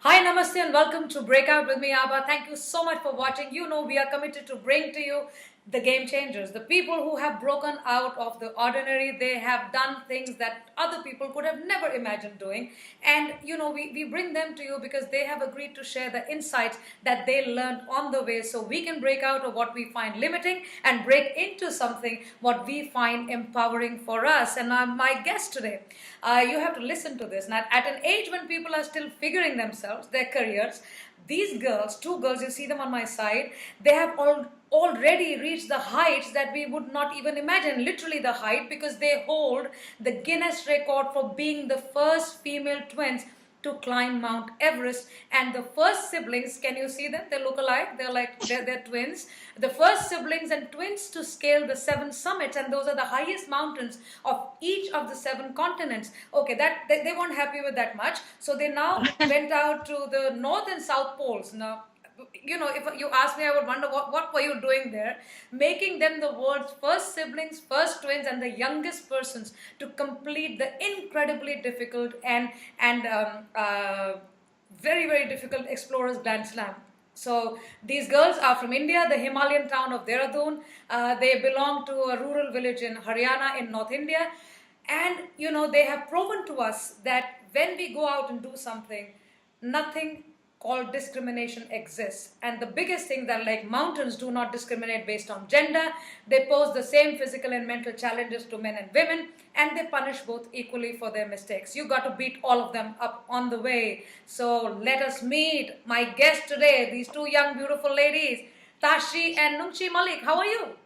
Hi, namaste, and welcome to Breakout with me, Abha. Thank you so much for watching. You know, we are committed to bring to you the game changers, the people who have broken out of the ordinary. They have done things that other people could have never imagined doing. And, you know, we bring them to you because they have agreed to share the insights that they learned on the way so we can break out of what we find limiting and break into something what we find empowering for us. And my guest today, you have to listen to this. Now, at an age when people are still figuring themselves, their careers, these girls, two girls, you see them on my side, they have already reached the heights that we would not even imagine, literally the height, because they hold the Guinness record for being the first female twins to climb Mount Everest, and the first siblings, can you see them? They look alike. They're twins. The first siblings and twins to scale the 7 summits, and those are the highest mountains of each of the 7 continents. Okay, that they weren't happy with that much, so they now went out to the North and South poles. Now, you know, if you ask me, I would wonder what were you doing there, making them the world's first siblings, first twins, and the youngest persons to complete the incredibly difficult and very, very difficult Explorers Grand Slam. So these girls are from India, the Himalayan town of Dehradun. They belong to a rural village in Haryana in North India. And, you know, they have proven to us that when we go out and do something, nothing called discrimination exists. And the biggest thing that, like, mountains do not discriminate based on gender. They pose the same physical and mental challenges to men and women, and they punish both equally for their mistakes. You got to beat all of them up on the way. So let us meet my guests today, these two young beautiful ladies, Tashi and Nungshi Malik. How are you?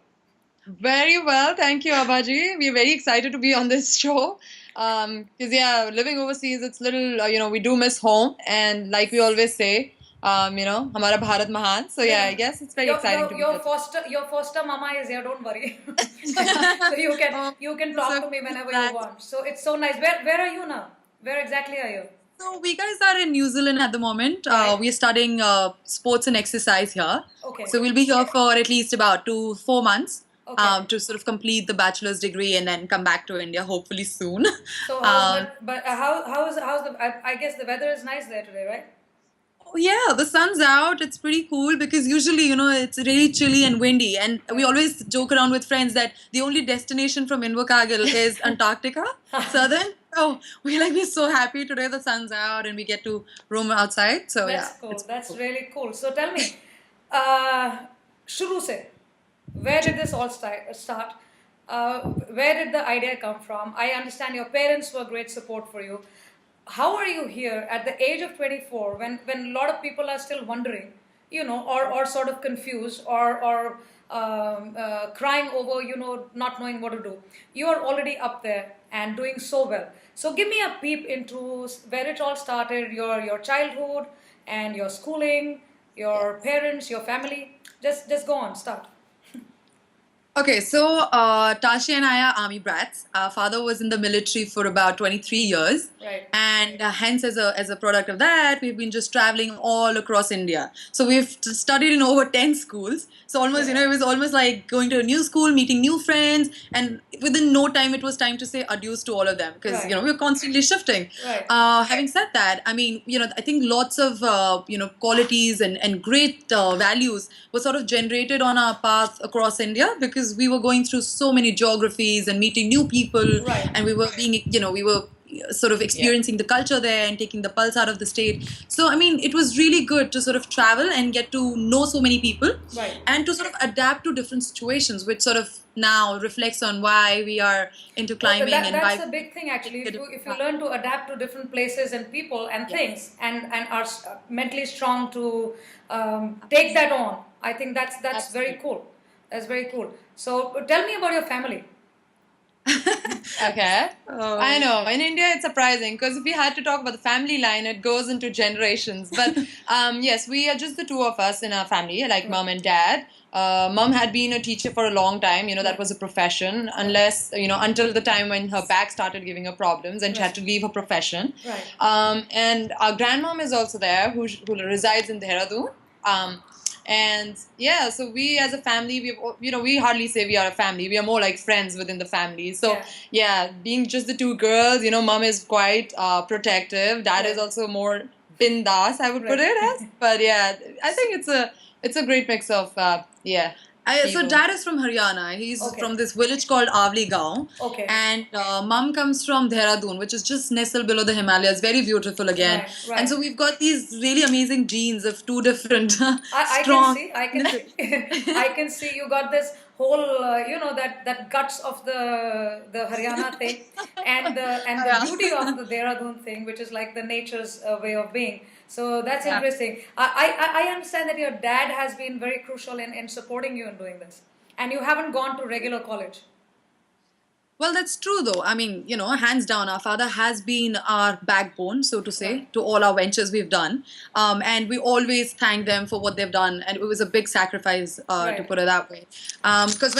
Very well, thank you, Abhaji. We're very excited to be on this show. Because yeah, living overseas, it's little, we do miss home, and like we always say, Hamara Bharat Mahan. So yeah, I guess it's very exciting to be here. Your foster mama is here. Don't worry. So you can talk to me whenever you want. So it's so nice. Where are you now? Where exactly are you? So we guys are in New Zealand at the moment. Right. We are studying sports and exercise here. Okay. So we'll be here for at least about 4 months. Okay. To sort of complete the bachelor's degree and then come back to India hopefully soon. So I guess the weather is nice there today, right? Oh yeah, the sun's out. It's pretty cool because usually, it's really chilly and windy. And we always joke around with friends that the only destination from Invercargill is Antarctica, southern. Oh, we're so happy today the sun's out and we get to roam outside. So That's yeah. cool. That's really cool. So tell me, shuru se, where did this all start? Where did the idea come from? I understand your parents were great support for you. How are you here at the age of 24 when a lot of people are still wondering, or sort of confused or crying over, not knowing what to do? You are already up there and doing so well. So give me a peep into where it all started, your childhood and your schooling, your parents, your family. Just go on, start. Okay, so Tashi and I are army brats. Our father was in the military for about 23 years. Right. And hence, as a product of that, we've been just traveling all across India. So we've studied in over 10 schools. So almost, it was almost like going to a new school, meeting new friends. And within no time, it was time to say adios to all of them because, Right. We're constantly shifting. Right. Having said that, I mean, I think lots of, qualities and great values were sort of generated on our path across India because we were going through so many geographies and meeting new people. Right. And we were being, we were sort of experiencing the culture there and taking the pulse out of the state. So, I mean, it was really good to sort of travel and get to know so many people. Right. And to sort of adapt to different situations, which sort of now reflects on why we are into climbing. That's a big thing, actually. If you learn to adapt to different places and people and things and are mentally strong to take that on, I think that's very cool. That's very cool. So tell me about your family. Okay. Oh. I know. In India, it's surprising because if we had to talk about the family line, it goes into generations. But yes, we are just the two of us in our family, like mom and dad. Mom had been a teacher for a long time. That was a profession, unless, until the time when her back started giving her problems and she had to leave her profession. Right. And our grandmom is also there, who resides in Dehradun. And yeah, so we as a family, we hardly say we are a family. We are more like friends within the family. So yeah, being just the two girls, mom is quite protective. Dad is also more bindas, I would put it as. But yeah, I think it's a great mix of yeah. So dad is from Haryana. He's from this village called Avli Gaon. Okay. And mom comes from Dehradun, which is just nestled below the Himalayas. Very beautiful again. Right. And so we've got these really amazing genes of two different strong. I can see you got this whole that guts of the Haryana thing and the beauty of the Dehradun thing, which is like the nature's way of being. So that's interesting. I understand that your dad has been very crucial in supporting you in doing this, and you haven't gone to regular college. Well, that's true though. I mean, hands down, our father has been our backbone, so to say, to all our ventures we've done. And we always thank them for what they've done. And it was a big sacrifice, to put it that way. Because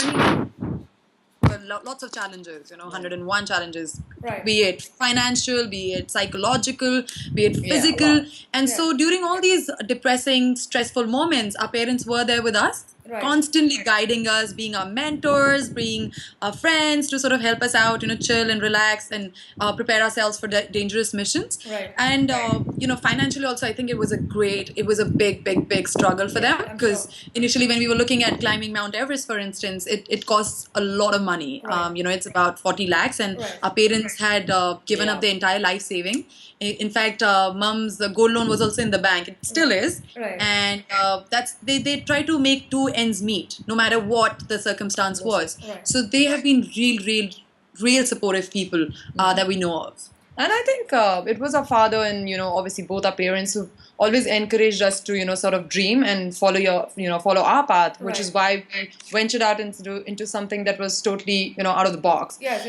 when lots of challenges, 101 challenges, be it financial, be it psychological, be it physical. And so during all these depressing, stressful moments, our parents were there with us. Constantly guiding us, being our mentors, being our friends to sort of help us out, chill and relax and prepare ourselves for dangerous missions. And, financially also, I think it was a big struggle for them because initially when we were looking at climbing Mount Everest, for instance, it costs a lot of money. It's about 40 lakhs and our parents had given up their entire life saving. In fact, mom's gold loan was also in the bank. It still is. And they try to make two ends meet, no matter what the circumstance was. So they have been real supportive people that we know of. And I think it was our father and, obviously both our parents who always encouraged us to, sort of dream and follow our path, which is why we ventured out into something that was totally, out of the box. Yes,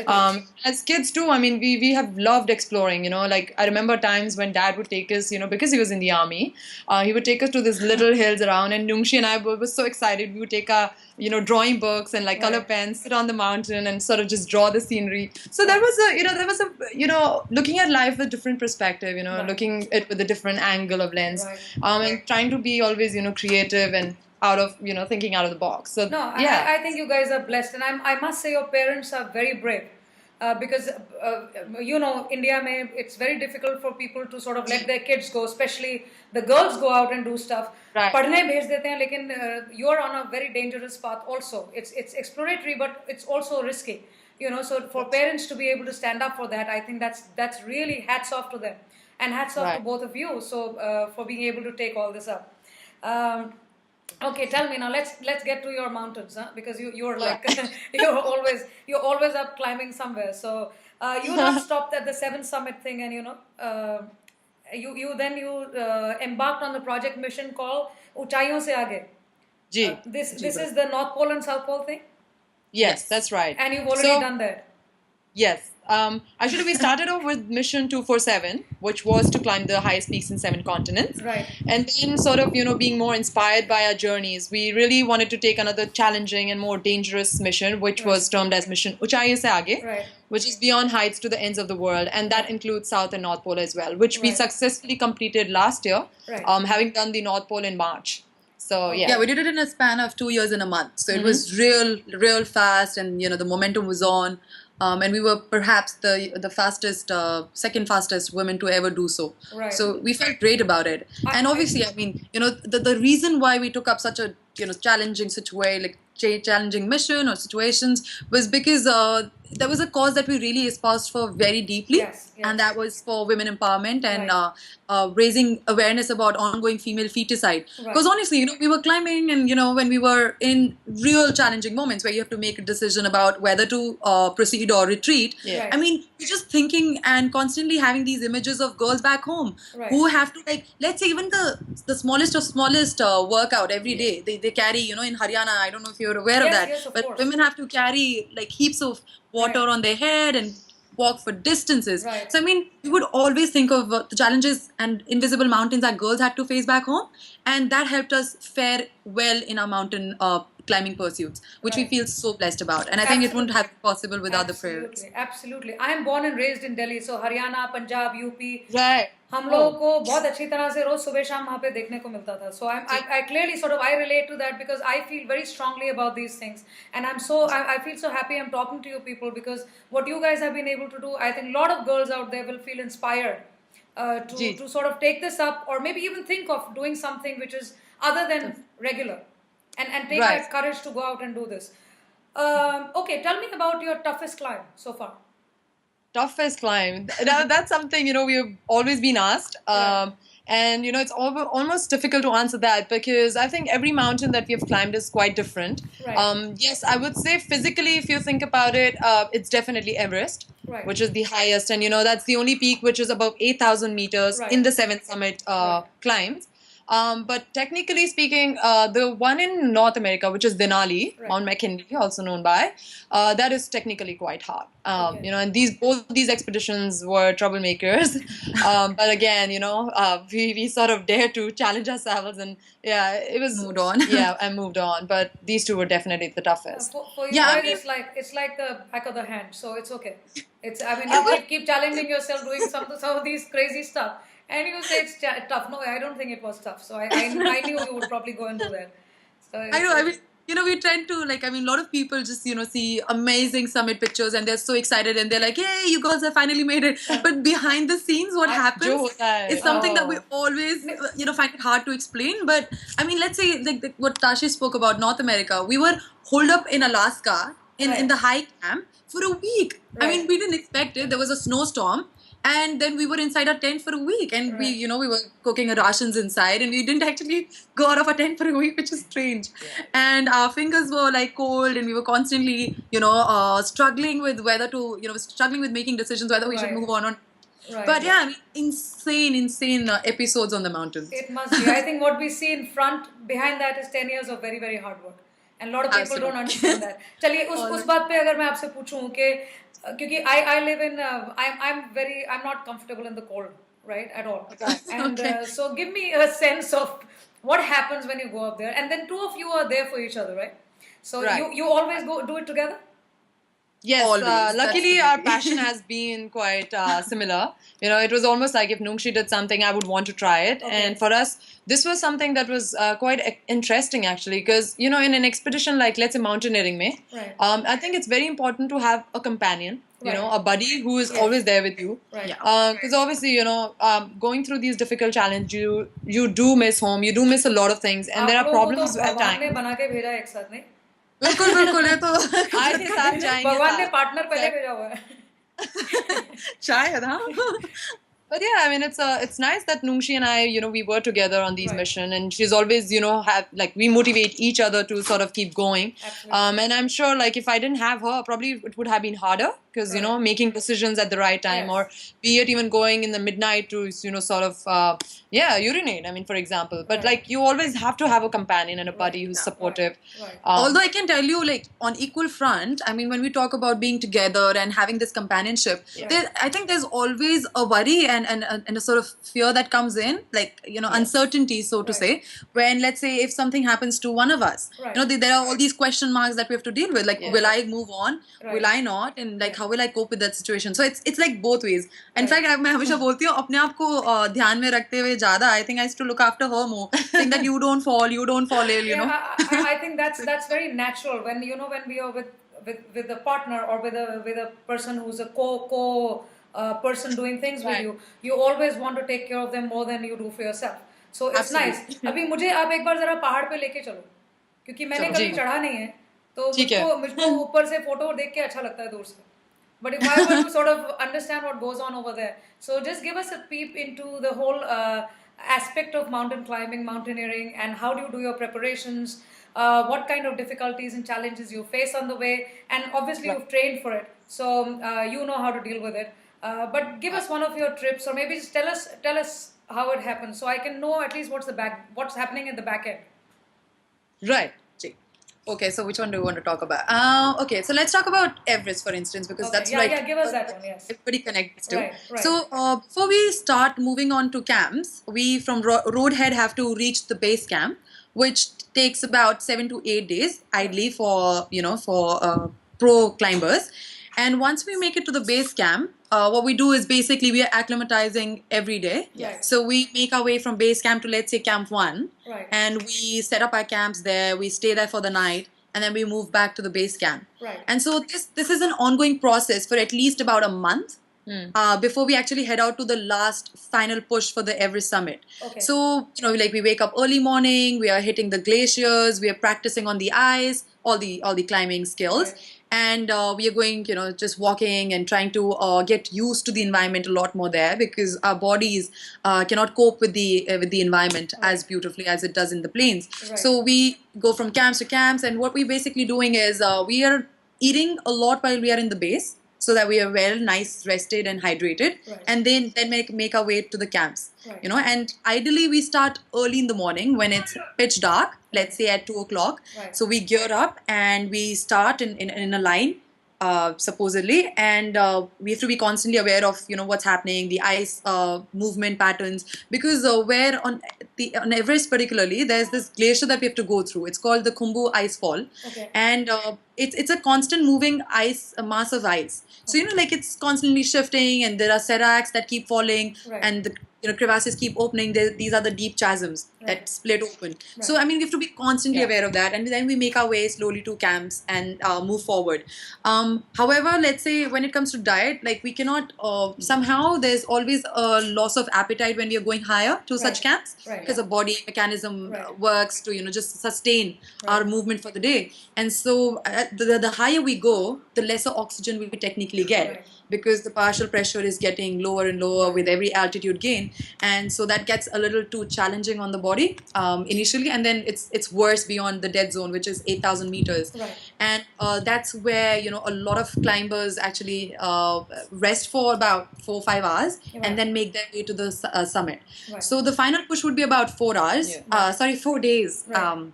as kids too, I mean, we have loved exploring, like I remember times when dad would take us, because he was in the army, he would take us to these little hills around, and Nungshi and I were so excited. We would take our, drawing books and like color pens, sit on the mountain and sort of just draw the scenery. So there was a looking at life with a different perspective, looking at it with a different angle of lens, and trying to be always, creative and thinking out of the box. So I think you guys are blessed, and I must say your parents are very brave. Because India it's very difficult for people to sort of let their kids go, especially the girls go out and do stuff. पढ़ने भेज देते हैं, लेकिन you're on a very dangerous path also. It's exploratory, but it's also risky. So for parents to be able to stand up for that, I think that's really hats off to them, and hats off to both of you. So for being able to take all this up. Okay, tell me now. Let's get to your mountains, huh? Because you're like you're always up climbing somewhere. So you not stopped at the 7th summit thing, and you embarked on the project mission called Uchayon Se Aage. This is the North Pole and South Pole thing. Yes, that's right. And you've already done that. Yes. Actually, we started off with Mission 247, which was to climb the highest peaks in 7 continents. And then sort of, being more inspired by our journeys, we really wanted to take another challenging and more dangerous mission, which was termed as Mission Uchayon Se Aage, which is beyond heights to the ends of the world. And that includes South and North Pole as well, which we successfully completed last year, having done the North Pole in March. So yeah, we did it in a span of 2 years and a month. So it was real fast, and the momentum was on. And we were perhaps the fastest, second fastest women to ever do so. So we felt great about it. And obviously, I mean, the reason why we took up such a challenging challenging mission or situations was because there was a cause that we really espoused for very deeply, and that was for women empowerment and raising awareness about ongoing female feticide. Because honestly, we were climbing, and when we were in real challenging moments where you have to make a decision about whether to proceed or retreat. I mean, you're just thinking and constantly having these images of girls back home who have to, like, let's say even the smallest of smallest workout every day. They carry, in Haryana, I don't know if you you're aware of Yes, that. yes, of But course. women have to carry like heaps of water Right. on their head and walk for distances. Right. So I mean, we would always think of the challenges and invisible mountains that girls had to face back home, and that helped us fare well in our mountain climbing pursuits, which we Right. feel so blessed about. And I think it wouldn't have been possible without the prayers. Absolutely, absolutely. I am born and raised in Delhi, so Haryana, Punjab, UP. Right. हम लोगों Oh. को बहुत अच्छी तरह से रोज सुबह शाम वहाँ पे देखने को मिलता था. So I clearly sort of I relate to that because I feel very strongly about these things, and I feel so happy I'm talking to you people because what you guys have been able to do, I think a lot of girls out there will feel inspired to sort of take this up or maybe even think of doing something which is other than regular, and take Right. that courage to go out and do this. Okay, tell me about your toughest climb so far. Toughest climb. That's something, we've always been asked. Yeah. And, it's almost difficult to answer that because I think every mountain that we have climbed is quite different. Right. Yes, I would say physically, if you think about it, it's definitely Everest, Right. which is the highest. And, that's the only peak which is above 8,000 meters Right. in the seventh summit Right. climbs. But technically speaking, the one in North America, which is Denali, Right. Mount McKinley, also known by, that is technically quite hard. Okay. And both these expeditions were troublemakers. But again, we sort of dared to challenge ourselves, and yeah, it was Moved on. Yeah, and moved on. But these two were definitely the toughest. For you Yeah, I guys, mean- it's like the back of the hand, so it's okay. You keep challenging yourself doing some of these crazy stuff, and you say it's tough. No, I don't think it was tough. So I knew you would probably go and do that. So I know. I mean, we tend to a lot of people just see amazing summit pictures and they're so excited and they're like, "Hey, you girls have finally made it!" But behind the scenes, what Jo happens hota hai. is something that we Oh. always find it hard to explain. But I mean, let's say what Tashi spoke about North America. We were holed up in Alaska in Right. the high camp for a week. I Right. mean, we didn't expect it. There was a snowstorm. And then we were inside our tent for a week, and Right. we were cooking our rations inside, and we didn't actually go out of our tent for a week, which is strange. And our fingers were like cold, and we were constantly, struggling with struggling with making decisions whether we should Right. move on or. Right. But yeah, I mean, insane episodes on the mountains. It must be. I think what we see in front, behind that is 10 years of very, very hard work. And a lot of people Absolutely. don't understand that. चलिए उस बात पे अगर मैं आपसे पूछूं कि क्योंकि I live in I'm not comfortable in the cold, right, at all. And Okay. so give me a sense of what happens when you go up there, and then two of you are there for each other, right? So Right. you always go do it together. Yes, Always, luckily that's our the passion has been quite similar. It was almost like if Nungshi did something, I would want to try it. Okay. And for us, this was something that was quite interesting actually, because in an expedition like, let's say, mountaineering, Right. I think it's very important to have a companion, Right. a buddy who is Yes. always there with you. Right. Yeah. Because obviously, going through these difficult challenges, you do miss home, you do miss a lot of things, and there आप are लोगों को problems तो at भगवान ने times. बना के भेजा है एक साथ नहीं. बिल्कुल बिल्कुल ये तो आए थे साथ जाएंगे भगवान ने साथ. पार्टनर पहले भेजा हुआ है. शायद हाँ. But yeah, I mean, it's nice that Nungshi and I, we were together on these Right. missions, and she's always, we motivate each other to sort of keep going. Absolutely. And I'm sure, if I didn't have her, probably it would have been harder because, Right. making decisions at the right time, Yes. or be it even going in the midnight to, sort of, urinate. I mean, for example. But Right. you always have to have a companion and a buddy who's Yeah. supportive. Right. Although I can tell you, on equal front, I mean, when we talk about being together and having this companionship, I think there's always a worry and a sort of fear that comes in, uncertainty, so to Right. say, when, let's say, if something happens to one of us, Right. there are all these question marks that we have to deal with, Yeah. will I move on? Right. Will I not? And Right. how will I cope with that situation? So it's like both ways. In Right. fact, मैं हमेशा बोलती हूँ अपने आप को ध्यान में रखते हुए ज़्यादा, I think I used to look after her more, saying that you don't fall ill, you know. I think that's very natural when when we are with a partner or with a person who's a co person doing things with Right. you always want to take care of them more than you do for yourself. So it's Absolutely. nice. अभी मुझे आप एक बार जरा पहाड़ पे लेके चलो क्योंकि मैंने चलो। कभी जी। चढ़ा नहीं है तो ठीक है। मुझको ऊपर से फोटो देख के अच्छा लगता है दूर से. But if I were to sort of understand what goes on over there, so just give us a peep into the whole aspect of mountain climbing, mountaineering, and how do you do your preparations, what kind of difficulties and challenges you face on the way, and obviously you've trained for it, so you know how to deal with it. But give us one of your trips, or maybe just tell us how it happens, so I can know at least what's happening in the back end. Right. Okay, so which one do you want to talk about? Okay, so let's talk about Everest, for instance, because Okay. that's Yeah, like yeah. Give us that one. Yes. everybody connects to. Right. Right. So before we start moving on to camps, we from Roadhead have to reach the base camp, which takes about 7 to 8 days, ideally for pro climbers. And once we make it to the base camp, what we do is basically we are acclimatizing every day. Yes. So we make our way from base camp to, let's say, camp one, Right. and we set up our camps there. We stay there for the night, and then we move back to the base camp. Right. And so this is an ongoing process for at least about a month. Before we actually head out to the last final push for the Everest summit. Okay. So, like we wake up early morning, we are hitting the glaciers, we are practicing on the ice, all the climbing skills. Right. And we are going, just walking and trying to get used to the environment a lot more there, because our bodies cannot cope with the environment as beautifully as it does in the plains. Right. So we go from camps to camps, and what we're basically doing is we are eating a lot while we are in the base, so that we are well, nice, rested and hydrated, Right. and then make our way to the camps. Right. And ideally we start early in the morning when it's pitch dark, let's say at 2 o'clock. Right. So we gear up and we start in a line, supposedly, and we have to be constantly aware of what's happening, the ice movement patterns, because where on Everest particularly, there's this glacier that we have to go through. It's called the Khumbu Ice Fall. Okay. And it's a constant moving ice, a mass of ice. So like it's constantly shifting, and there are seracs that keep falling, Right. and the crevasses keep opening. These are the deep chasms Right. that split open. Right. So I mean, we have to be constantly Yeah. aware of that, and then we make our way slowly to camps and move forward. However, let's say when it comes to diet, like we cannot somehow there's always a loss of appetite when we are going higher to such Right. camps, Right. because the body mechanism Right. works to just sustain our Right. movement for the day. And so the higher we go, the lesser oxygen we technically get, Right. because the partial pressure is getting lower and lower with every altitude gain, and so that gets a little too challenging on the body initially, and then it's worse beyond the dead zone, which is 8,000 meters. Right. And that's where a lot of climbers actually rest for about 4 or 5 hours, Right. and then make their way to the summit. Right. So the final push would be about 4 hours. Yeah. 4 days. Right.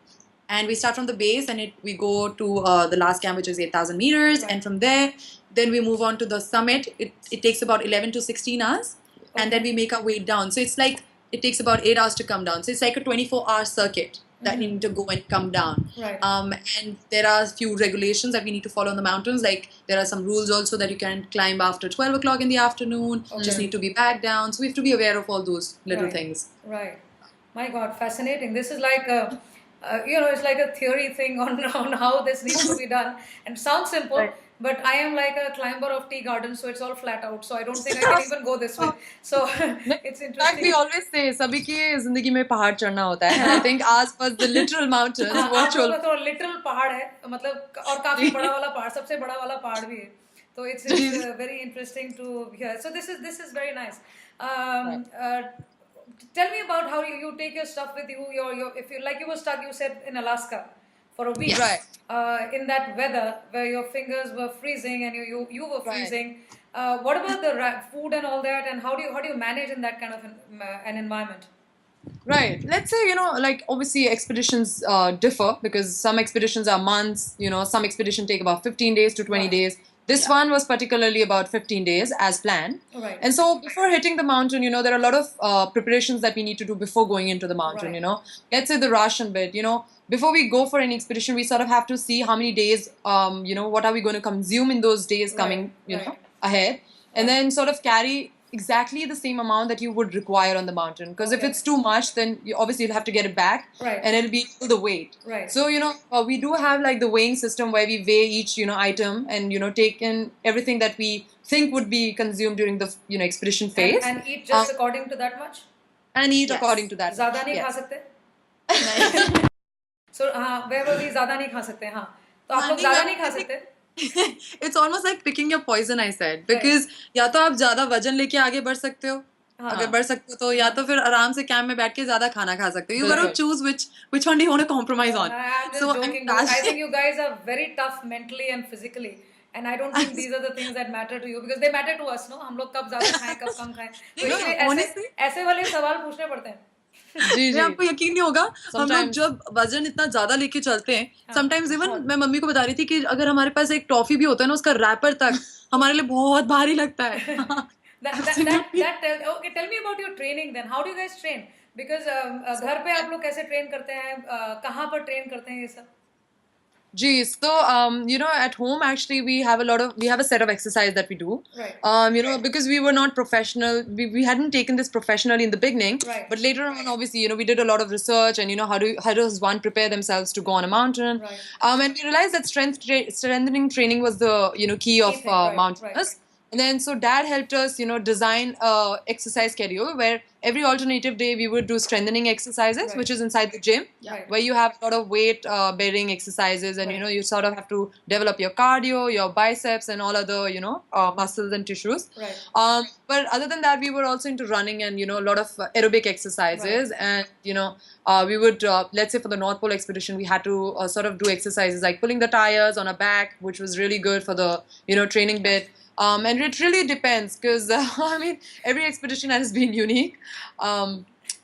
And we start from the base, and we go to the last camp, which is 8,000 meters, Right. and from there, then we move on to the summit. It takes about 11 to 16 hours, and then we make our way down. So it's like it takes about 8 hours to come down. So it's like a 24-hour circuit that you need to go and come down. Right. And there are a few regulations that we need to follow in the mountains. Like there are some rules also that you can climb after 12 o'clock in the afternoon. Just Okay. need to be back down. So we have to be aware of all those little Right. things. Right. My God, fascinating. This is like a, it's like a theory thing on how this needs to be done. And sounds simple, Right. but I am like a climber of tea gardens, so it's all flat out. So I don't think I can even go this way. So it's In fact, we interesting. always say sabhi ki zindagi mein pahad chadna hota hai, and I think ours was the literal mountains, हाँ, आप virtual. लोगों का तो literal पहाड़ है, मतलब और काफी बड़ा वाला पहाड़, सबसे बड़ा वाला पहाड़ भी है. So it's very interesting to hear. So this is very nice. Tell me about how you take your stuff with you. Your if you like you were stuck, you said in Alaska for a week. Right. In that weather where your fingers were freezing and you were Right. freezing. What about the food and all that, and how do you manage in that kind of an environment? Right. Let's say, like obviously expeditions differ, because some expeditions are months, some expedition take about 15 days to 20 Right. days. This one was particularly about 15 days as planned. Right. And so before hitting the mountain, there are a lot of preparations that we need to do before going into the mountain, Right. Let's say the ration bit, before we go for any expedition, we sort of have to see how many days, what are we going to consume in those days coming, Right. ahead. And then sort of carry exactly the same amount that you would require on the mountain. Because if Okay. it's too much, then you'll have to get it back. Right. And it'll be the weight. Right. So, we do have like the weighing system where we weigh each, item and, take in everything that we think would be consumed during the, expedition phase. And eat just according to that much. And eat Yes. according to that. ज़्यादा नहीं खा Yes. सकते. So हाँ, where were we? ज़्यादा नहीं खा सकते. हाँ. तो आप लोग ज़्यादा नहीं खा सकते. It's almost like picking your poison, I said, because या तो आप ज्यादा वजन लेके आगे बढ़ सकते हो, हाँ. अगर बढ़ सकते हो तो या तो फिर आराम से कैंप में बैठ के ज्यादा खाना खा सकते हो. You got to बिल्कुल. choose which one do you want to compromise on. I'm just So joking. I think you guys are very tough mentally and physically. And I don't think these are the things that matter to you, because they matter to us, no? हम लोग कब ज़्यादा खाएं, कब कम खाएं. तो इसलिए honestly- ऐसे वाले सवाल पूछने पड़ते हैं. जी मैं आपको यकीन नहीं होगा, हम लोग Sometimes- जब वजन इतना ज्यादा लेके चलते हैं, हाँ, समटाइम्स इवन बहुत। मैं मम्मी को बता रही थी कि अगर हमारे पास एक टॉफी भी होता है ना, उसका रैपर तक हमारे लिए बहुत भारी लगता है. Absolutely. Okay, tell me about your training then. How do you guys train? Because घर पे आप लोग कैसे train करते हैं? कहाँ पर train करते हैं ये सब? Gee, so at home actually we have a set of exercise that we do. Right. Because we were not professional, we hadn't taken this professionally in the beginning. Right. But later on, obviously, we did a lot of research and how does one prepare themselves to go on a mountain. Right. And we realized that strengthening training was the key of thing, right, mountaineers. right. And then so dad helped us, design a exercise schedule where every alternative day we would do strengthening exercises, Right. which is inside the gym, Right. where you have a lot of weight bearing exercises, and Right. you sort of have to develop your cardio, your biceps, and all other muscles and tissues. Right. But other than that, we were also into running and a lot of aerobic exercises, and we would let's say for the North Pole expedition, we had to sort of do exercises like pulling the tires on our back, which was really good for the training bit. And it really depends because I mean every expedition has been unique.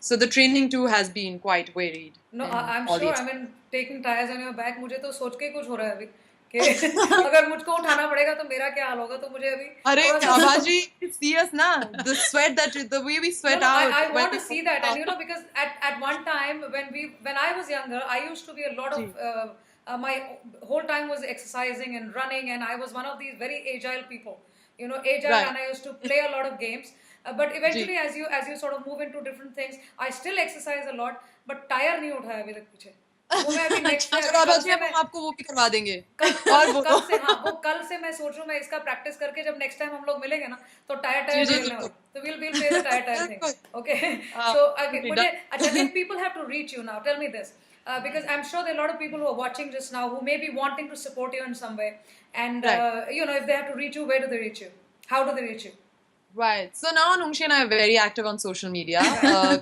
So the training too has been quite varied. No, in I'm all the sure. I mean, taking tires on your back, मुझे तो सोच के ही कुछ हो रहा है अभी कि अगर मुझको उठाना पड़ेगा तो मेरा क्या हाल होगा, तो मुझे अभी Arey, थोड़ा सा- Abha ji, see us na. The sweat the way we sweat No, out. I when want we to see that, and because at one time when I was younger, I used to be a lot of my whole time was exercising and running, and I was one of these very agile people, agile, Right. and I used to play a lot of games. But eventually, as you sort of move into different things, I still exercise a lot, but tire नहीं उठाया अभी तक पीछे. वो मैं अभी next चलो आभा जी, अब हम आपको वो भी करवा देंगे. और बोलो. कल से हाँ वो कल से मैं सोच रहा हूँ मैं इसका प्रैक्टिस करके जब नेक्स्ट टाइम हम लोग मिलेंगे ना तो टायर जी, खेलने वाले तो we'll play the tire thing. Okay. हाँ, So okay, मुझे done. अच्छा, if people have to reach you now, tell me this, because I'm sure there are a lot of people who are watching just now who may be wanting to support you in some way, and Right. if they have to reach you, where do they reach you? How do they reach you? Right. So now Nungshi and I are very active on social media,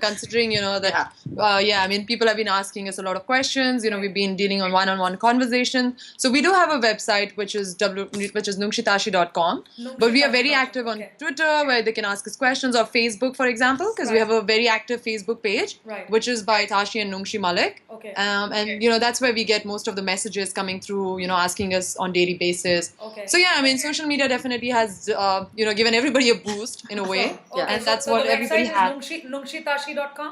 considering, that, I mean, people have been asking us a lot of questions. We've been dealing on one-on-one conversations. So we do have a website, which is nungshitashi.com. But we are very active on Okay. Twitter, where they can ask us questions, or Facebook, for example, because we Right. have a very active Facebook page, Right. which is by Tashi and Nungshi Malik. Okay. And, that's where we get most of the messages coming through, asking us on daily basis. Okay. So, yeah, I mean, social media definitely has, given everybody a boost in a way, Okay, and so that's the what website everybody is has. nungshitashi.com.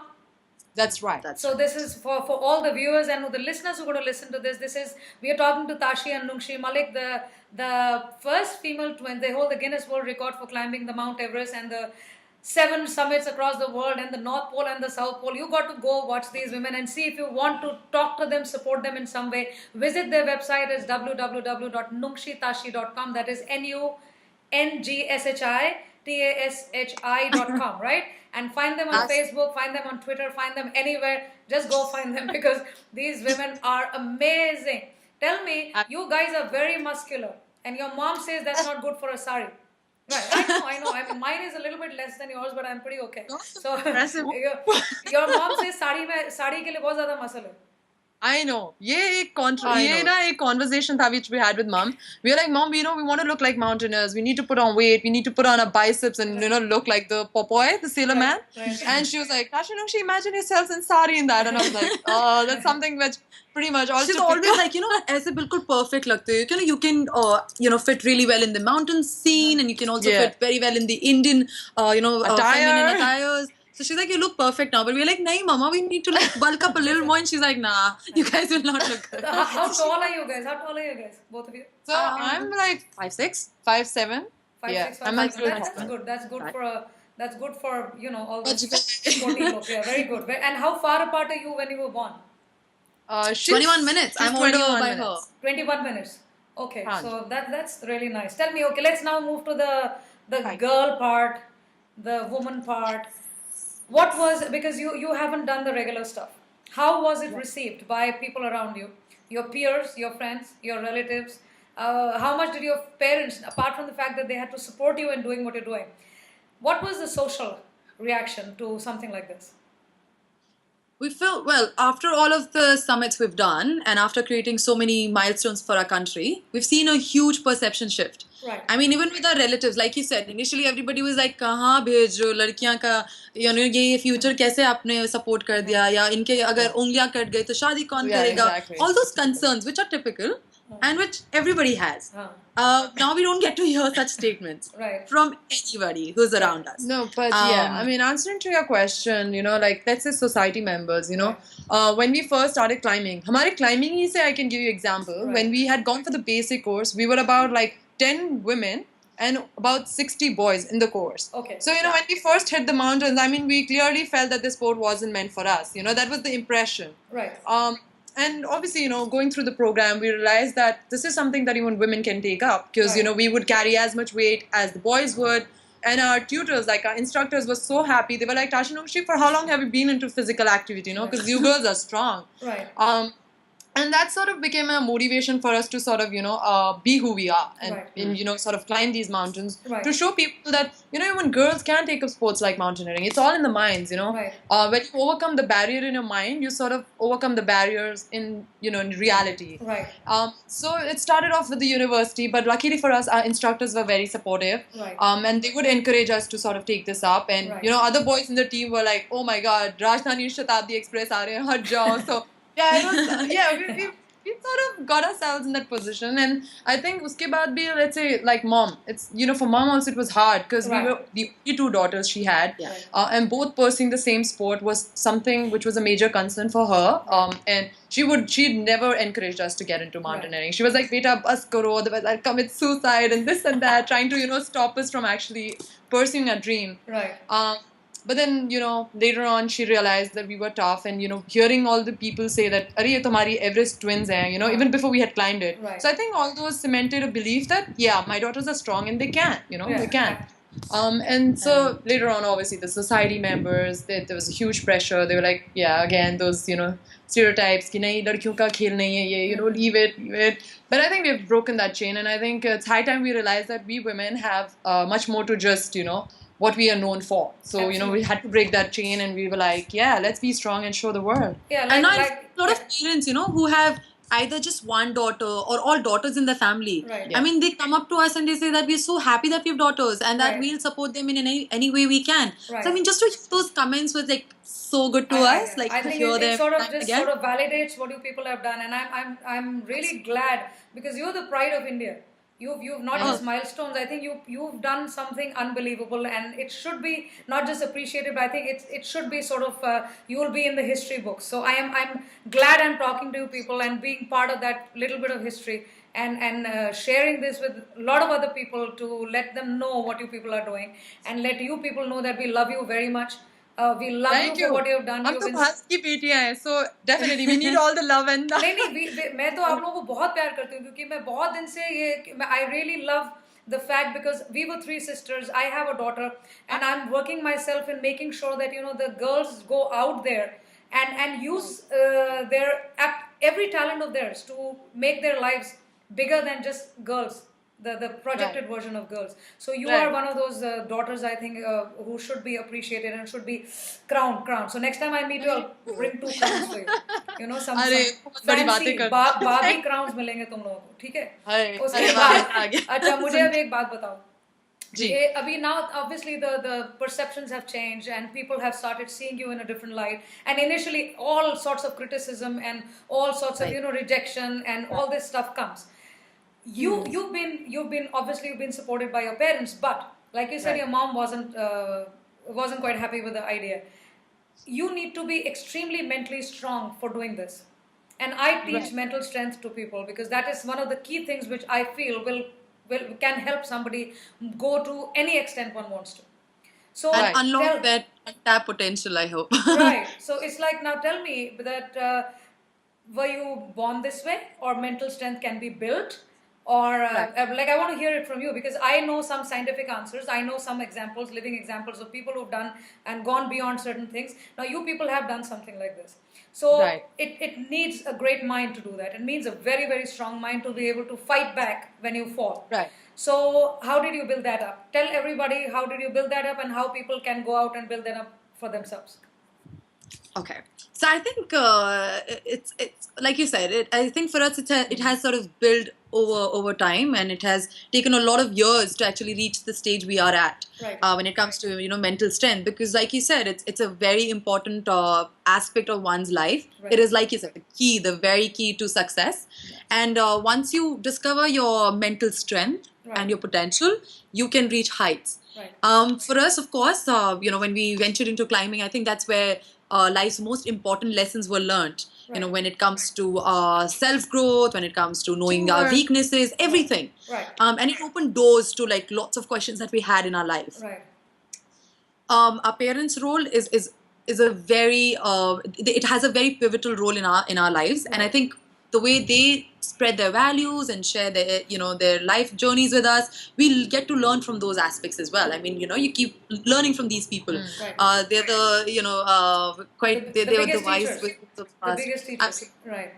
That's right. So this is for all the viewers and the listeners who are going to listen to this. We are talking to Tashi and Nungshi Malik, the first female twin. They hold the Guinness World Record for climbing the Mount Everest and the 7 summits across the world, and the North Pole and the South Pole. You got to go watch these women and see. If you want to talk to them, support them in some way, visit their website. It's www.nungshitashi.com. That is nungshitashi.com, right? And find them on Facebook, find them on Twitter, find them anywhere. Just go find them because these women are amazing. Tell me, you guys are very muscular, and your mom says that's not good for a sari. Right, I know. I mean, mine is a little bit less than yours, but I'm pretty okay. So, your mom says sari के लिए बहुत ज़्यादा muscle है. I know. ये एक conversation था which we had with mom. We were like, Mom, we want to look like mountaineers. We need to put on weight. We need to put on our biceps and look like the Popeye, the sailor man. Right. And she was like, Tashi Nungshi, imagine yourselves in sari in that. And I was like, oh, that's something which pretty much all. She's always like, ऐसे बिल्कुल perfect लगते हैं. You can fit really well in the mountain scene, and you can also fit very well in the Indian feminine attires. So she's like, you look perfect now. But we're like, nahi, mama, we need to bulk up a little more. And she's like, nah, you guys will not look good. How tall are you guys? Both of you? So I'm like 5'6", 5'7". 5'6", I'm That's good. That's good for all this sporty look. Yeah, very good. And how far apart are you when you were born? She's 21 minutes. I'm older by her. 21 minutes. Okay, Haan. so that's really nice. Tell me, okay, let's now move to the girl part, the woman part. What was, because you haven't done the regular stuff. How was it received by people around you? Your peers, your friends, your relatives? How much did your parents, apart from the fact that they had to support you in doing what you're doing, what was the social reaction to something like this? We feel, well, after all of the summits we've done and after creating so many milestones for our country, we've seen a huge perception shift. Right. I mean, even with our relatives, like you said, initially everybody was like, कहाँ भेज रहे हो लड़कियां का, ये future कैसे आपने support कर दिया, या इनके अगर उंगलियां कट गई तो शादी कौन Yeah, करेगा? exactly. All those concerns which are typical and which everybody has. Now we don't get to hear such statements Right. from anybody who's around us. No, but yeah, I mean, answering to your question, you know, like let's say society members, you know, when we first started climbing, हमारे climbing ही से I can give you example. Right. When we had gone for the basic course, we were about like 10 women and about 60 boys in the course. Okay. So, you know, when we first hit the mountains, I mean, we clearly felt that this sport wasn't meant for us. You know, that was the impression. Right. And obviously, you know, going through the program, we realized that this is something that even women can take up because, you know, we would carry as much weight as the boys would. And our tutors, like our instructors, were so happy. They were like, Tashi Nungshi, for how long have you been into physical activity? You know, because you girls are strong. Right. And that sort of became a motivation for us to sort of, you know, be who we are and you know, sort of climb these mountains to show people that, you know, even girls can take up sports like mountaineering. It's all in the minds, you know. When you overcome the barrier in your mind, you sort of overcome the barriers in, you know, in reality. Right. So it started off with the university, but luckily for us, our instructors were very supportive. Right. And they would encourage us to sort of take this up. And, you know, other boys in the team were like, oh my God, Rajdhani Shatabdi Express aa rahe hain, hat jao. So, yeah, it was, we sort of got ourselves in that position. And I think uske baad bhi, let's say, like mom, it's, you know, for mom also it was hard because we were the only two daughters she had. And both pursuing the same sport was something which was a major concern for her. And she'd never encouraged us to get into mountaineering. She was like, beta, bas karo, otherwise I'll commit suicide and this and that, trying to, you know, stop us from actually pursuing our dream. Right. But then, you know, later on, she realized that we were tough. And, you know, hearing all the people say that, Arey, ye tumhari Everest twins hain, you know, even before we had climbed it. So I think all those cemented a belief that, yeah, my daughters are strong and they can, you know, they can. And so later on, obviously, the society members, there was a huge pressure. They were like, yeah, again, those, you know, stereotypes, ki nahi, ladkiyon ka khel nahi hai ye, you know, leave it. But I think we've broken that chain. And I think it's high time we realize that we women have much more to just, you know, what we are known for. So, you know, we had to break that chain and we were like, yeah, let's be strong and show the world. Yeah, and now a lot of parents, you know, who have either just one daughter or all daughters in the family. I mean, they come up to us and they say that we're so happy that we have daughters and that we'll support them in any way we can. So, I mean, just to those comments was like so good to us. Like, I to think hear it them sort of just again. sort of validates what you people have done. And I'm really glad because you're the pride of India. You've not just milestones. I think you've done something unbelievable, and it should be not just appreciated, but I think it should be sort of you'll be in the history books. So I'm glad I'm talking to you people and being part of that little bit of history and sharing this with a lot of other people to let them know what you people are doing and let you people know that we love you very much. We love Thank you for what you have done. हम तो भास की बेटियां हैं, so definitely we need all the love and the. नहीं मैं तो आप लोगों को बहुत प्यार करती हूँ क्योंकि मैं बहुत दिन से ये I really love the fact because we were 3 sisters. I have a daughter and I'm working myself in making sure that you know the girls go out there and use their every talent of theirs to make their lives bigger than just girls. The projected version of girls. So you are one of those daughters, I think, who should be appreciated and should be crowned. So next time I meet you, I'll bring 2 crowns for you. You know, some fancy Barbie crowns मिलेंगे तुम लोगों को, ठीक है? उसके बाद अच्छा मुझे अब एक बात बताओ. Abhi, now obviously the perceptions have changed and people have started seeing you in a different light, and initially all sorts of criticism and all sorts of you know rejection and all this stuff comes. You've been obviously you've been supported by your parents, but like you said, your mom wasn't quite happy with the idea. You need to be extremely mentally strong for doing this, and I teach mental strength to people because that is one of the key things which I feel can help somebody go to any extent one wants to. So and unlock that potential, I hope. Right. So it's like, now tell me that were you born this way, or mental strength can be built? Or like I want to hear it from you because I know some scientific answers. I know some examples, living examples of people who've done and gone beyond certain things. Now you people have done something like this. So it needs a great mind to do that. It means a very, very strong mind to be able to fight back when you fall. Right. So how did you build that up? Tell everybody how did you build that up and how people can go out and build that up for themselves. Okay. So I think it's like you said. I think for us it has sort of built over time, and it has taken a lot of years to actually reach the stage we are at. Right. When it comes to mental strength, because like you said, it's a very important aspect of one's life. Right. It is, like you said, the very key to success. And once you discover your mental strength Right. and your potential, you can reach heights. Right. For us, of course, when we ventured into climbing, I think that's where life's most important lessons were learned. Right. When it comes to self growth, when it comes to knowing our Teamwork. weaknesses, everything. Right. And it opened doors to like lots of questions that we had in our life. Right. Our parents' role is a very it has a very pivotal role in our lives, and I Right. think the way they spread their values and share their their life journeys with us, we get to learn from those aspects as well. I mean, you keep learning from these people. Right. They're the quite The they were the biggest wise teachers. wisdoms of The past. biggest teachers. Absolutely. Right.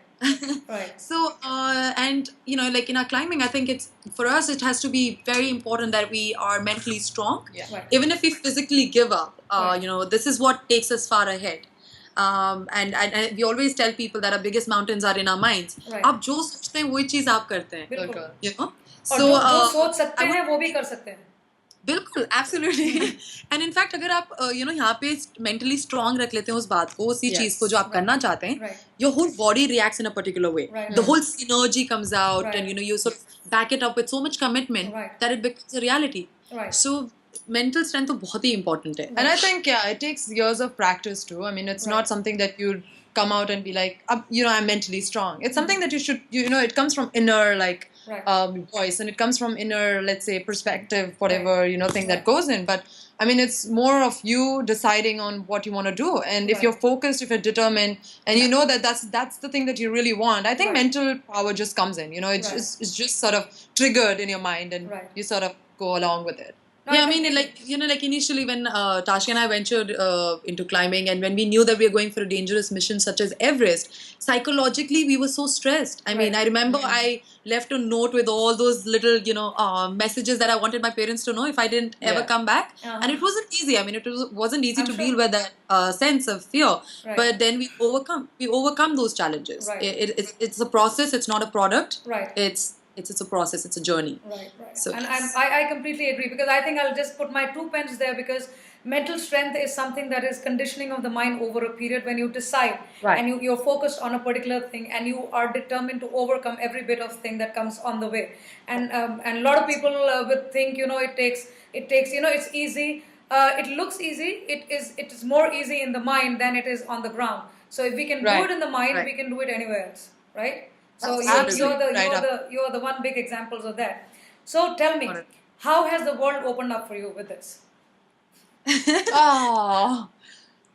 Right. So and like in our climbing, I think it's for us it has to be very important that we are mentally strong. Yeah. Right. Even if we physically give up, Right. this is what takes us far ahead. And we always tell people that our biggest mountains are in our minds. Right. आप जो सोचते हैं वही चीज आप करते हैं. बिल्कुल. बिल्कुल. और जो सोच सकते हैं वो भी कर सकते हैं. बिल्कुल, एब्सोल्युटली. एंड इनफैक्ट अगर आप यहाँ पे मेंटली स्ट्रांग रख लेते हैं उस बात को, उसी चीज को जो आप करना चाहते हैं, Right. your whole body reacts in a particular way. Right. The whole synergy comes out, Right. and you sort of back it up with so much commitment Right. that it becomes a reality. Right. So mental strength तो बहुत ही important है. And I think, it takes years of practice too. I mean, it's Right. not something that you come out and be like, I'm mentally strong. It's something that you should, it comes from inner, like, Right. voice, and it comes from inner, let's say, perspective, whatever, thing that Right. goes in. But I mean, it's more of you deciding on what you want to do. And if Right. you're focused, if you're determined, and you know that that's the thing that you really want, I think Right. mental power just comes in. Right. It's just sort of triggered in your mind, and Right. you sort of go along with it. No, Yeah, I think- mean, like initially when Tashi and I ventured into climbing, and when we knew that we were going for a dangerous mission such as Everest, psychologically we were so stressed. I mean, Right. I remember I left a note with all those little, messages that I wanted my parents to know if I didn't ever Yeah. come back, Uh-huh. and it wasn't easy. I mean, wasn't easy I'm to sure. deal with that sense of fear. Right. But then we overcome those challenges. Right. It's a process. It's not a product. Right. It's a process. It's a journey. Right, right. So, and yes. I completely agree, because I think I'll just put my 2 pence there, because mental strength is something that is conditioning of the mind over a period when you decide, Right. and you're focused on a particular thing, and you are determined to overcome every bit of thing that comes on the way. And a lot of people would think, it takes it's easy. It looks easy. It is more easy in the mind than it is on the ground. So if we can do Right. it in the mind, Right. we can do it anywhere else, right? So Absolutely. you're the one big examples of that. So tell me, Correct. how has the world opened up for you with this? Oh.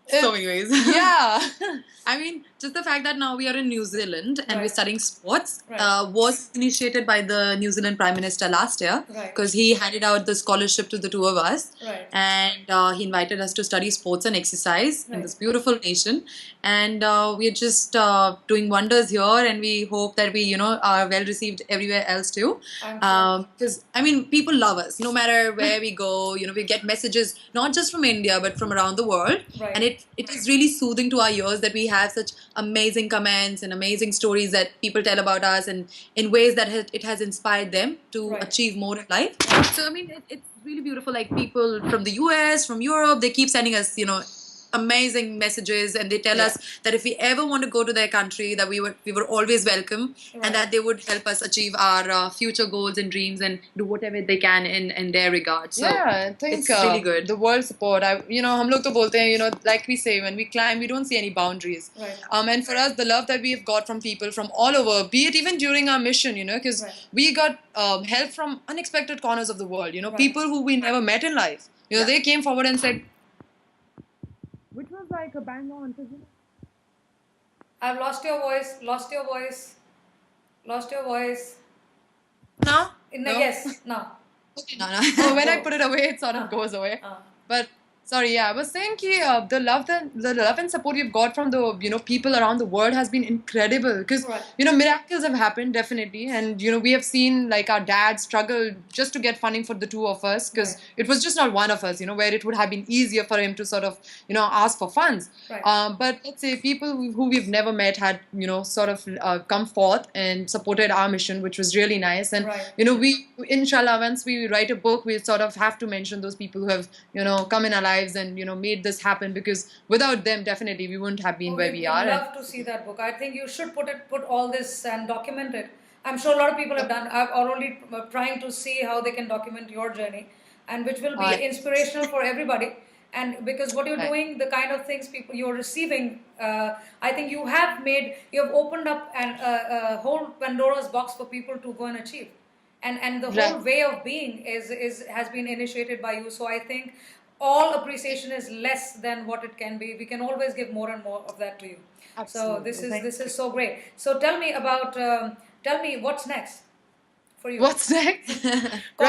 So many ways. Yeah. I mean, just the fact that now we are in New Zealand and we're Right. studying sports Right. was initiated by the New Zealand Prime Minister last year, Right. because he handed out the scholarship to the two of us, Right. and he invited us to study sports and exercise in Right. this beautiful nation, and we're just doing wonders here, and we hope that we are well received everywhere else too. I'm sure. Because I mean, people love us no matter where we go. We get messages not just from India but from around the world, Right. and it is really soothing to our ears that we have such amazing comments and amazing stories that people tell about us, and in ways that it has inspired them to Right. achieve more in life. So I mean, it's really beautiful. Like people from the US, from Europe, they keep sending us amazing messages, and they tell Yeah. us that if we ever want to go to their country, that we were always welcome, Right. and that they would help us achieve our future goals and dreams and do whatever they can in their regard. So Yeah, I think it's really good. the world support. हम लोग तो बोलते हैं, like we say, when we climb, we don't see any boundaries. Right. And for us, the love that we've got from people from all over, be it even during our mission, because Right. we got help from unexpected corners of the world. Right. People who we never met in life. Yeah. They came forward and said, which was like a bang on. 'Cause, I've lost your voice. Lost your voice. Lost your voice. No? Yes. No. No. Oh, when I put it away, it sort of goes away. Uh, But Sorry, yeah, I was saying ki, the love and support we've got from the people around the world has been incredible because Right. miracles have happened definitely, and we have seen like our dad struggle just to get funding for the two of us because Right. it was just not one of us, where it would have been easier for him to sort of ask for funds. Right. But let's say people who we've never met had sort of come forth and supported our mission, which was really nice. And Right. we inshallah once we write a book, we sort of have to mention those people who have come in our lives and made this happen, because without them definitely we wouldn't have been Oh, where we we would are. love to see that book. I think you should put all this and document it. I'm sure a lot of people have done. Are already trying to see how they can document your journey, and which will be Uh, inspirational for everybody. And because what you're Right. doing, the kind of things people you're receiving, I think you have opened up a whole Pandora's box for people to go and achieve. And the whole Right. way of being is has been initiated by you. So I think all appreciation is less than what it can be. We can always give more and more of that to you. So Absolutely. this is so great. So tell me what's next for you. What's next?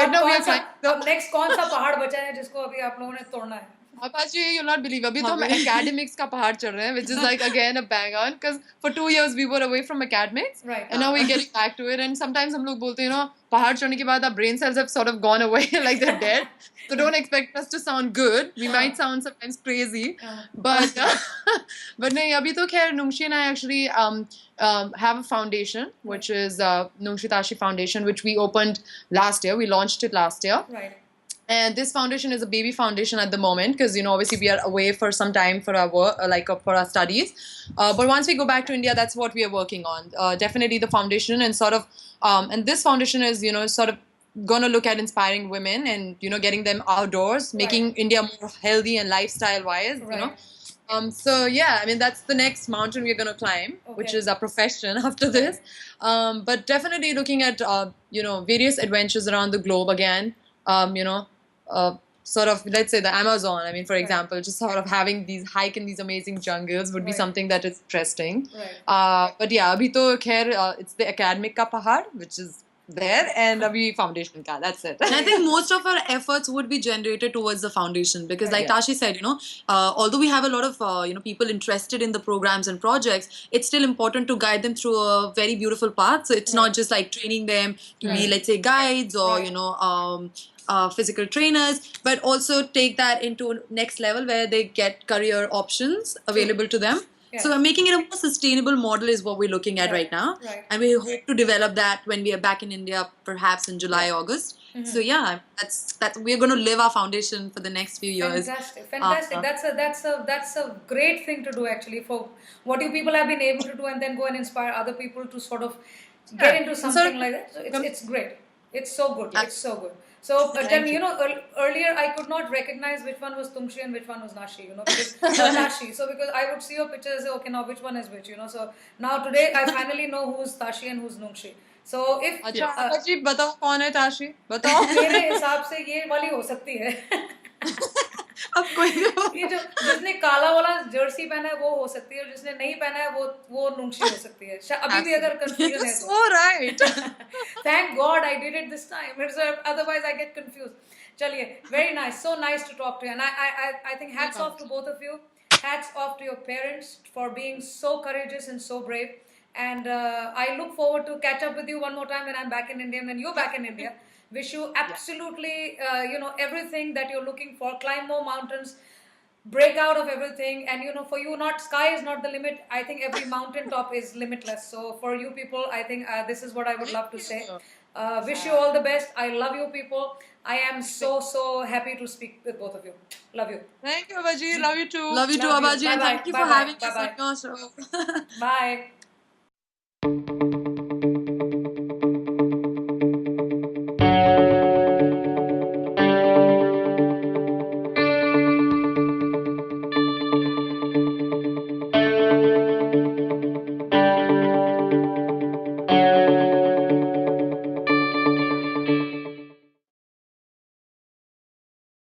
Right now we are trying. अब next कौन सा पहाड़ बचा है जिसको अभी आप लोगों ने तोड़ना है? Apache, you'll not believe. अभी तो हम academics का पहाड़ चढ़ रहे हैं, which is like again a bang on, because for 2 years we were away from academics, Right. and now we're getting back to it. And sometimes हम लोग बोलते हैं, पहाड़ चढ़ने के बाद our brain cells have sort of gone away, like they're dead. So don't expect us to sound good. We might sound sometimes crazy, but but नहीं, अभी तो खैर Nungshi and I actually have a foundation, which is Nungshi TASHI Foundation, which we opened last year. We launched it last year. Right. And this foundation is a baby foundation at the moment because obviously we are away for some time for our work, for our studies. But once we go back to India, that's what we are working on. Definitely the foundation, and sort of and this foundation is sort of gonna look at inspiring women and getting them outdoors, making India more healthy and lifestyle wise. So yeah, I mean that's the next mountain we're gonna climb, which is our profession after this. But definitely looking at various adventures around the globe again. Sort of, let's say the Amazon. I mean, for example, just sort of having these hike in these amazing jungles would be something that is interesting. Right. But yeah, abhi to khair, it's the academic ka pahad, which is there, and abhi foundation ka. That's it. And I think most of our efforts would be generated towards the foundation because, like Tashi said, although we have a lot of people interested in the programs and projects, it's still important to guide them through a very beautiful path. So it's not just like training them to be, let's say, guides or physical trainers, but also take that into next level where they get career options available to them. So making it a more sustainable model is what we're looking at right now. And we hope to develop that when we are back in India, perhaps in July, August. So yeah, that's we're going to live our foundation for the next few years. Fantastic. That's a great thing to do actually, for what you people have been able to do, and then go and inspire other people to sort of get into something like that. So it's great. It's so good. It's so good. So tell me, earlier I could not recognize which one was Tumshi and which one was Nashi, because Tashi. So because I would see your pictures and say, okay, now which one is which, So now today I finally know who's Tashi and who's Nungshi. So if अच्छा जी बताओ कौन है ताशी बताओ मेरे हिसाब से ये वाली हो सकती है अब कोई ये जो जिसने काला वाला जर्सी पहना है वो हो सकती है और जिसने नहीं पहना है वो नुंशी हो सकती है अभी भी अगर कंफ्यूजन है so right thank God I did it this time otherwise I get confused चलिए very nice, so nice to talk to you, and I think hats off to both of you, hats off to your parents for being so courageous and so brave, and I look forward to catch up with you one more time when I'm back in India and when you're back in India. Wish you absolutely, everything that you're looking for. Climb more mountains, break out of everything, and for you, sky is not the limit. I think every mountain top is limitless. So for you people, I think this is what I would love to say. Wish you all the best. I love you people. I am so happy to speak with both of you. Love you. Thank you, Abha ji. Love you too. Love you too, Abha ji, and thank you for having us on your show. Bye.